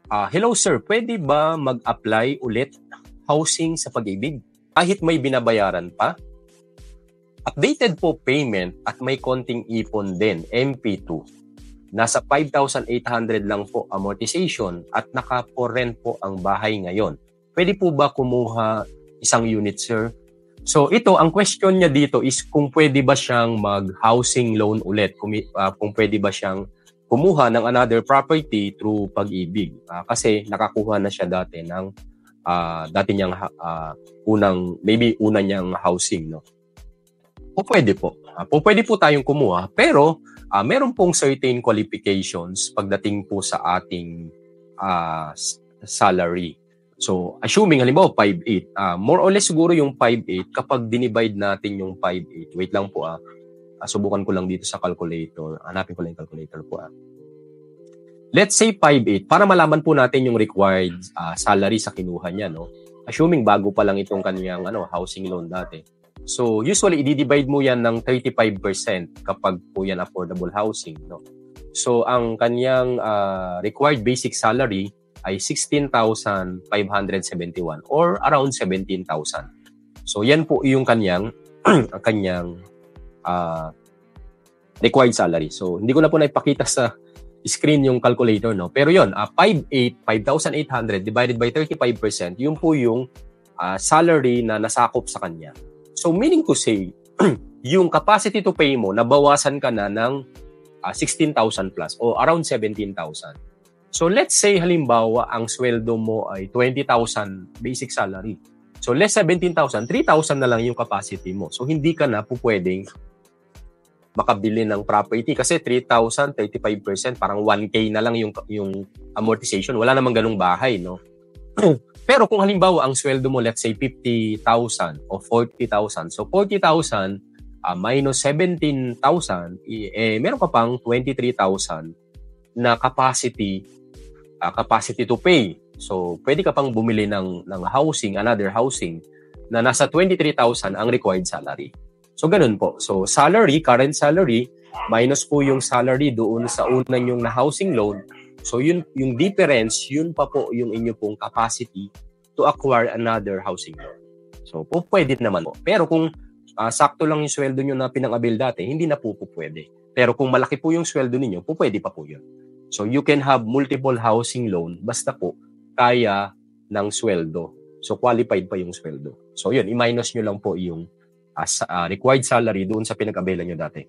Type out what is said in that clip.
Hello sir, pwede ba mag-apply ulit housing sa Pag-ibig kahit may binabayaran pa? Updated po payment at may konting ipon din, MP2. Nasa 5,800 lang po amortization at naka-for rent po ang bahay ngayon. Pwede po ba kumuha isang unit, sir? So ito, ang question niya dito is kung pwede ba siyang mag-housing loan ulit, kung pwede ba siyang kumuha ng another property through Pag-ibig. Kasi nakakuha na siya dati ng dati niyang una niyang housing, no. Pwede po. Pwede po tayong kumuha, pero meron pong certain qualifications pagdating po sa ating salary. So, assuming halimbawa 5,800, more or less siguro yung 5,800 kapag dinivide natin yung 5,800. Wait lang po subukan ko lang dito sa calculator. Hanapin ko lang yung calculator po. Let's say 5,800 para malaman po natin yung required salary sa kinuha niya, no. Assuming bago pa lang itong kaniyang housing loan dati. So, usually i-divide mo yan ng 35% kapag po yan affordable housing, no. So, ang kaniyang required basic salary ay 16,571 or around 17,000. So, yan po yung kaniyang required salary. So, hindi ko na po naipakita sa screen yung calculator, no? Pero yun, 5,800 divided by 35%, yun po yung salary na nasakop sa kanya. So, meaning to say, yung capacity to pay mo, nabawasan ka na ng 16,000 plus o around 17,000. So, let's say, halimbawa, ang sweldo mo ay 20,000 basic salary. So, less 17,000, 3,000 na lang yung capacity mo. So, hindi ka na po pwedeng makabili ng property kasi 3,000, 35%, parang 1K na lang yung amortization. Wala namang ganung bahay, no? Pero kung halimbawa ang sweldo mo, let's say 50,000 o 40,000. So 40,000 minus 17,000, meron ka pang 23,000 na capacity to pay. So pwede ka pang bumili ng housing, another housing na nasa 23,000 ang required salary. So, ganun po. So, salary, current salary, minus po yung salary doon sa una nyong na housing loan. So, yun, yung difference, yun pa po yung inyo pong capacity to acquire another housing loan. So, pwede naman po. Pero kung sakto lang yung sweldo nyo na pinang-avail dati, hindi na po pwede. Pero kung malaki po yung sweldo ninyo, pwede pa po yun. So, you can have multiple housing loan basta po kaya ng sweldo. So, qualified pa yung sweldo. So, yun, i-minus nyo lang po yung required salary doon sa pinag-avail nyo dati.